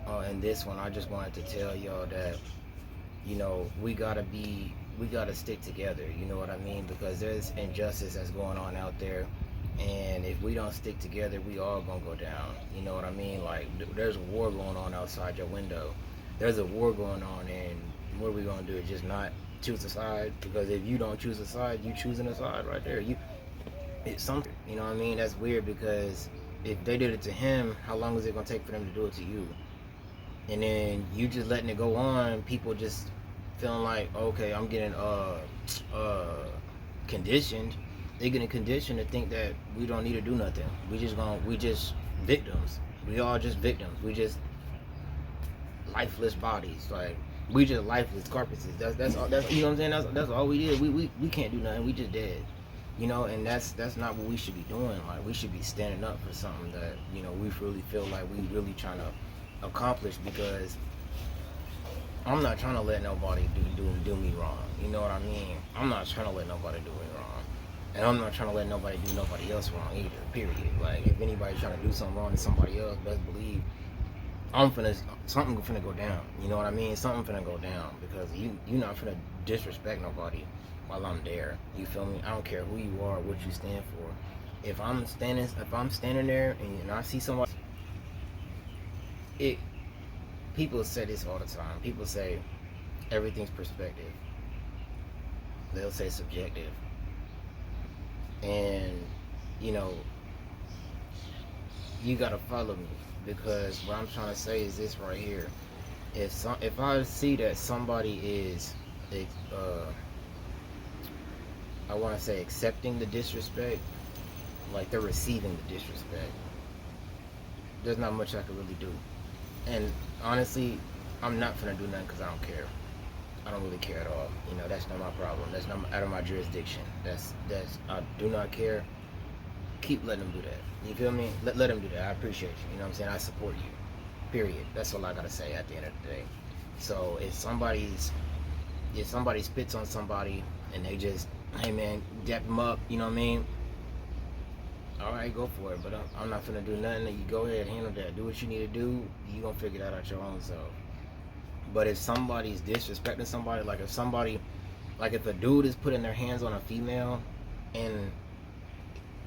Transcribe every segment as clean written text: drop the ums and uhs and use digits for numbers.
In this one, I just wanted to tell y'all that, we gotta stick together. You know what I mean? Because there's injustice that's going on out there, and if we don't stick together, we all gonna go down. You know what I mean? Like there's a war going on outside your window. There's a war going on, and what are we gonna do? Is just not choose a side? Because if you don't choose a side, you choosing a side right there. It's something. You know what I mean? That's weird because if they did it to him, how long is it gonna take for them to do it to you? And then you just letting it go on, people just feeling like, okay, I'm getting conditioned. They're getting conditioned to think that we don't need to do nothing. We just victims. We all just victims. We just lifeless bodies. Like we just lifeless carcasses. That's all. That's, you know what I'm saying. That's all we did. We can't do nothing. We just dead. And that's not what we should be doing. Like we should be standing up for something that we really feel like we really trying to accomplish. Because I'm not trying to let nobody do me wrong. You know what I mean? I'm not trying to let nobody do me wrong, and I'm not trying to let nobody do nobody else wrong either. Period. Like if anybody's trying to do something wrong to somebody else, best believe something finna go down. You know what I mean? Something finna go down because you not finna disrespect nobody while I'm there. You feel me? I don't care who you are, what you stand for. If I'm standing there and I see somebody, it people say this all the time. People say everything's perspective. They'll say subjective. And you know, you gotta follow me because what I'm trying to say is this right here. If I see that somebody is uh I want to say accepting the disrespect, like they're receiving the disrespect, there's not much I can really do. And honestly, I'm not gonna do nothing because I don't care. I don't really care at all. That's not my problem. That's not out of my jurisdiction. That's I do not care. Keep letting them do that. You feel me? Let them do that. I appreciate you. You know what I'm saying? I support you. Period. That's all I gotta say at the end of the day. So if somebody spits on somebody and they just, hey man, dap them up, you know what I mean? All right, go for it. But I'm not finna do nothing. You go ahead, handle that. Do what you need to do. You gonna figure that out your own self. But if somebody's disrespecting somebody, like if a dude is putting their hands on a female, and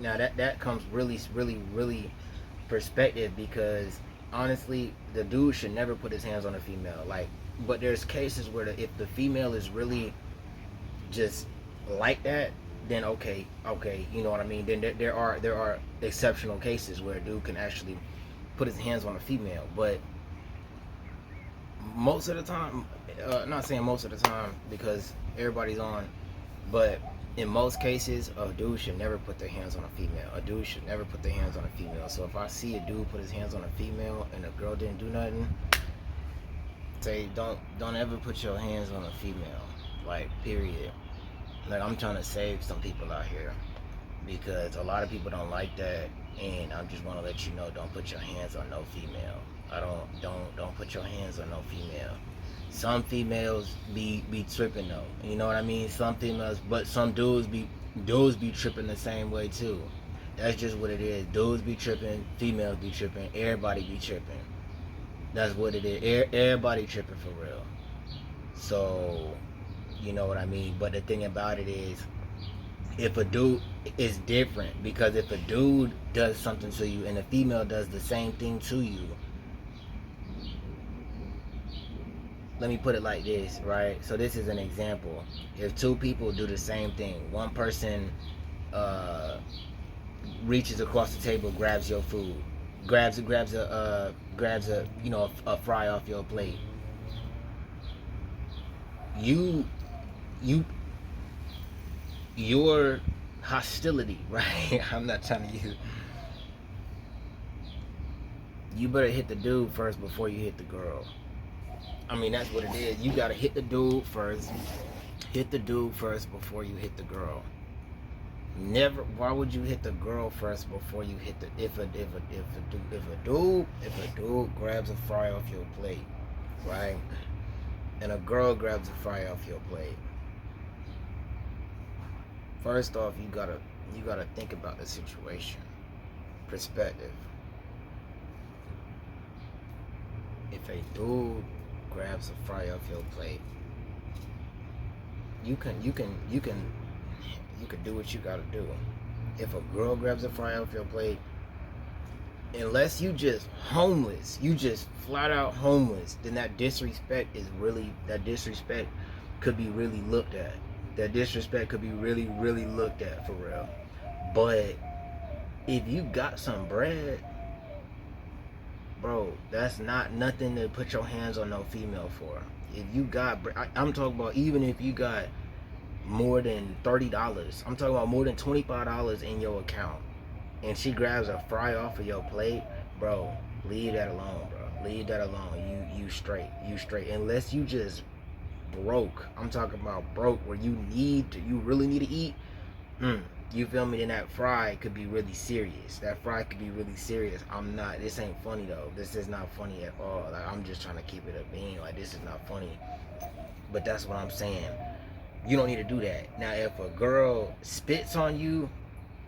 now that comes really, really, really perspective because honestly, the dude should never put his hands on a female. But there's cases where if the female is really just like that, then okay, you know what I mean. Then there are exceptional cases where a dude can actually put his hands on a female, but most of the time, not saying most of the time because everybody's on, but in most cases, a dude should never put their hands on a female. A dude should never put their hands on a female. So if I see a dude put his hands on a female and a girl didn't do nothing, say don't ever put your hands on a female. Like period. Like I'm trying to save some people out here because a lot of people don't like that, and I just want to let you know, don't put your hands on no female. I don't put your hands on no female. Some females be tripping though. You know what I mean? Some females, but some dudes be tripping the same way too. That's just what it is. Dudes be tripping, females be tripping, everybody be tripping. That's what it is. Everybody tripping for real. So, you know what I mean? But the thing about it is, if a dude is different, because if a dude does something to you and a female does the same thing to you, let me put it like this, right? So this is an example. If two people do the same thing, one person reaches across the table, grabs your food, grabs a a fry off your plate. You you your hostility, right? I'm not trying to use. You better hit the dude first before you hit the girl. I mean, that's what it is. You gotta hit the dude first. Hit the dude first before you hit the girl. Never. Why would you hit the girl first before you hit the? If a dude grabs a fry off your plate, right? And a girl grabs a fry off your plate. First off, you gotta think about the situation. Perspective. if a dude grabs a fry off your plate, you can do what you gotta do. If a girl grabs a fry off your plate, unless you just homeless, you just flat out homeless, then that disrespect could be really looked at. That disrespect could be really, really looked at for real. But if you got some bread, bro, that's not nothing to put your hands on no female for. If you got, I'm talking about even if you got more than $30, I'm talking about more than $25 in your account, and she grabs a fry off of your plate, bro, leave that alone, bro. Leave that alone. You straight. Unless you just broke. I'm talking about broke where you really need to eat. You feel me? Then that fry could be really serious. This ain't funny though. This is not funny at all. Like, I'm just trying to keep it a bean. Like, this is not funny. But that's what I'm saying. You don't need to do that. Now, if a girl spits on you,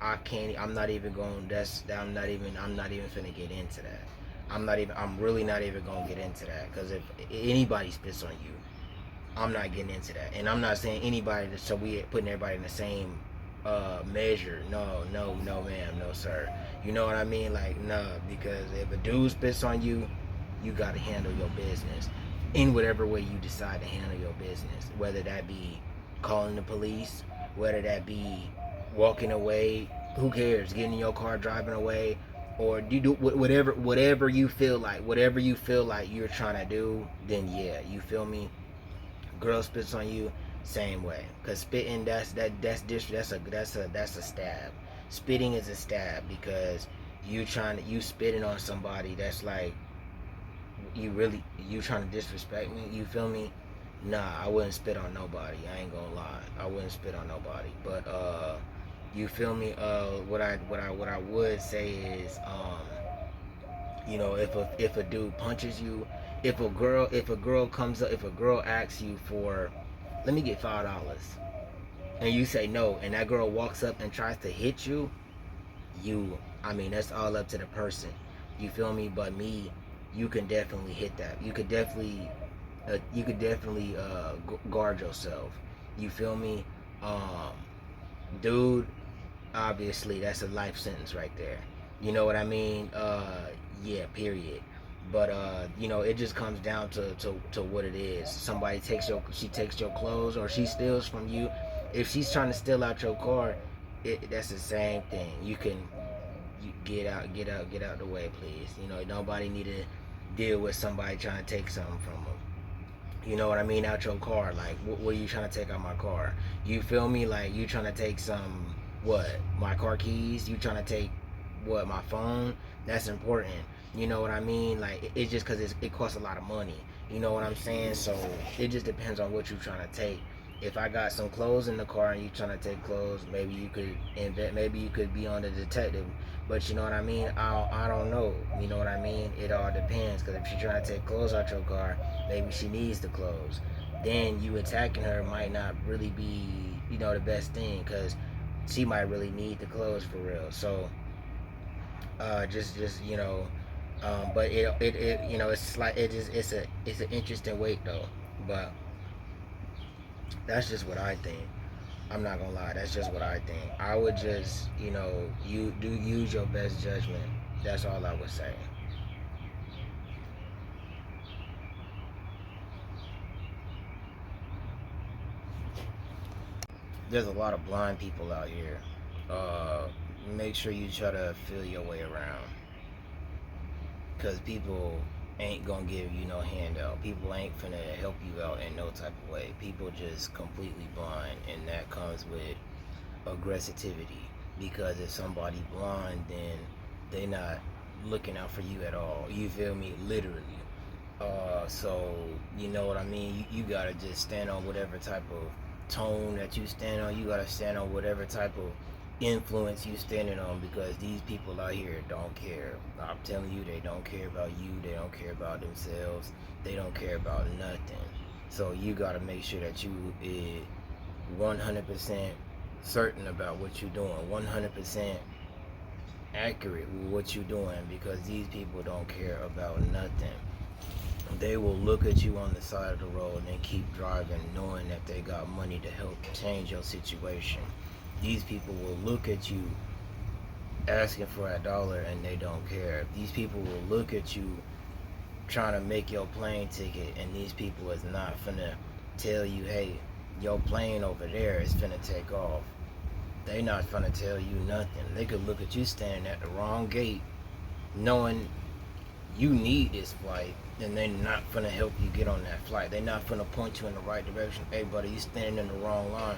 I'm not even finna get into that. I'm really not even gonna get into that. Cause if anybody spits on you, I'm not getting into that. And I'm not saying anybody, so we putting everybody in the same measure. No, ma'am, no, sir. You know what I mean? Like, no, because if a dude spits on you, you gotta handle your business in whatever way you decide to handle your business. Whether that be calling the police, whether that be walking away, who cares? Getting in your car, driving away, or you do whatever you feel like you're trying to do. Then yeah, you feel me? Girl spits on you, same way. Cause spitting, that's a stab. Spitting is a stab because you spitting on somebody that's like you trying to disrespect me. You feel me? Nah, I wouldn't spit on nobody. I ain't gonna lie. I wouldn't spit on nobody. But you feel me? What I would say is, if a dude punches you, if a girl comes up, if a girl asks you for, let me get $5, and you say no, and that girl walks up and tries to hit you, that's all up to the person. You feel me? But me, you can definitely hit that. You could definitely guard yourself. You feel me? Dude, obviously that's a life sentence right there. You know what I mean? Yeah, period. But it just comes down to what it is. Somebody takes your clothes, or she steals from you. If she's trying to steal out your car, that's the same thing. You get out the way, please. Nobody need to deal with somebody trying to take something from them. You know what I mean? Out your car. Like, what are you trying to take out my car? You feel me? Like, you trying to take my car keys? You trying to take my phone? That's important. You know what I mean? Like, it's just because it costs a lot of money. You know what I'm saying? So it just depends on what you're trying to take. If I got some clothes in the car and you trying to take clothes, maybe you could be on the detective. But you know what I mean? I don't know. You know what I mean? It all depends. Because if she's trying to take clothes out your car, maybe she needs the clothes. Then you attacking her might not really be, the best thing, because she might really need the clothes for real. So but it's an interesting weight though. But that's just what I think. I'm not gonna lie, that's just what I think. I would just, you do use your best judgment. That's all I would say. There's a lot of blind people out here. Make sure you try to feel your way around, because people ain't gonna give you no handout. People ain't finna help you out in no type of way. People just completely blind, and that comes with aggressivity. Because if somebody blind, then they not looking out for you at all. You feel me? Literally. So you know what I mean? You gotta just stand on whatever type of tone that you stand on. You gotta stand on whatever type of influence you standing on, because these people out here don't care. I'm telling you, they don't care about you. They don't care about themselves. They don't care about nothing. So you gotta make sure that you is 100% certain about what you're doing, 100% accurate with what you're doing, because these people don't care about nothing. they will look at you on the side of the road and keep driving knowing that they got money to help change your situation. These people will look at you asking for a dollar and they don't care. These people will look at you trying to make your plane ticket, and these people is not finna tell you, hey, your plane over there is finna take off. They not finna tell you nothing. They could look at you standing at the wrong gate knowing you need this flight, and they're not gonna help you get on that flight. They're not gonna point you in the right direction. Hey buddy, you standing in the wrong line.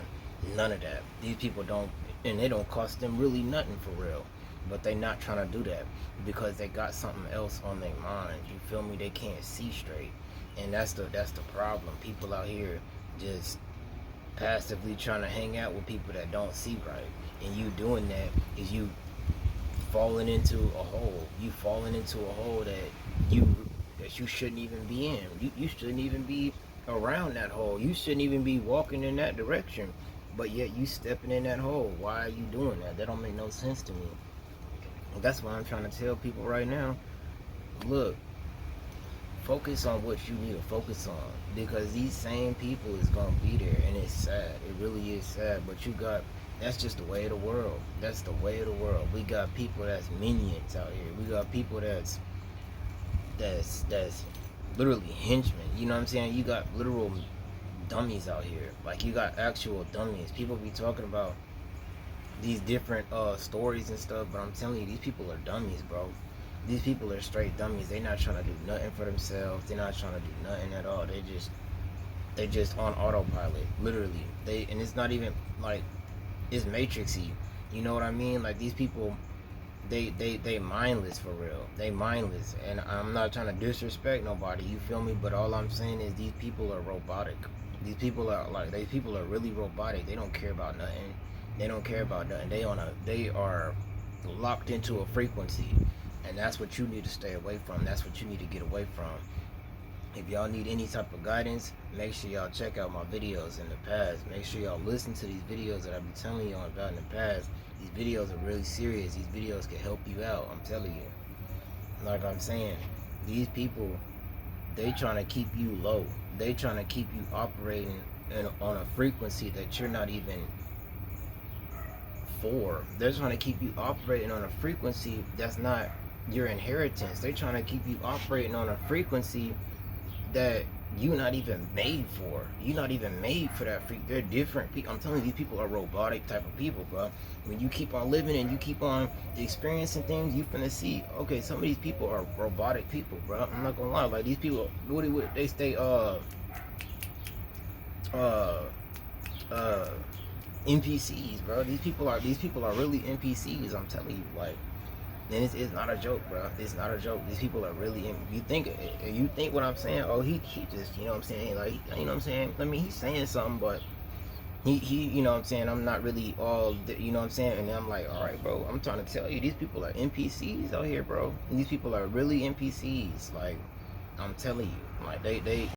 None of that. These people don't, and they don't cost them really nothing for real. But they not trying to do that because they got something else on their mind. You feel me? They can't see straight, and that's the problem. People out here just passively trying to hang out with people that don't see right, and you doing that is you falling into a hole. You falling into a hole that you shouldn't even be in. You shouldn't even be around that hole. You shouldn't even be walking in that direction. But yet you stepping in that hole. Why are you doing that? That don't make no sense to me. And that's why I'm trying to tell people right now. Look, focus on what you need to focus on, because these same people is gonna be there, and it's sad. It really is sad. But you got, that's just the way of the world. That's the way of the world. We got people that's minions out here. We got people that's literally henchmen. You know what I'm saying? You got literal dummies out here. Like, you got actual dummies. People be talking about these different stories and stuff, but I'm telling you, these people are dummies, bro. These people are straight dummies. They not trying to do nothing for themselves. They're not trying to do nothing at all. They just on autopilot, literally. And it's not even like, it's matrixy. You know what I mean? Like, these people, they mindless for real. They mindless. And I'm not trying to disrespect nobody, you feel me? But all I'm saying is these people are robotic. These people are really robotic. They don't care about nothing. They don't care about nothing. They are locked into a frequency. And that's what you need to stay away from. That's what you need to get away from. If y'all need any type of guidance, make sure y'all check out my videos in the past. Make sure y'all listen to these videos that I've been telling y'all about in the past. These videos are really serious. These videos can help you out, I'm telling you. Like I'm saying, these people, they trying to keep you low. They trying to keep you operating on a frequency that you're not even for. They're trying to keep you operating on a frequency that's not your inheritance. They're trying to keep you operating on a frequency that you're not even made for. You're not even made for that freak. They're different people. I'm telling you, these people are robotic type of people, bro. When you keep on living and you keep on experiencing things, you finna see, okay, some of these people are robotic people, bro. I'm not gonna lie. Like, these people, they stay NPCs, bro. These people are really NPCs. I'm telling you, like. And it's not a joke, bro. It's not a joke. These people are really. You think what I'm saying? Oh, he just, you know what I'm saying? Like, you know what I'm saying? I mean, he's saying something, but he, you know what I'm saying? I'm not really all, you know what I'm saying? And I'm like, all right, bro. I'm trying to tell you, these people are NPCs out here, bro. These people are really NPCs. Like, I'm telling you, like they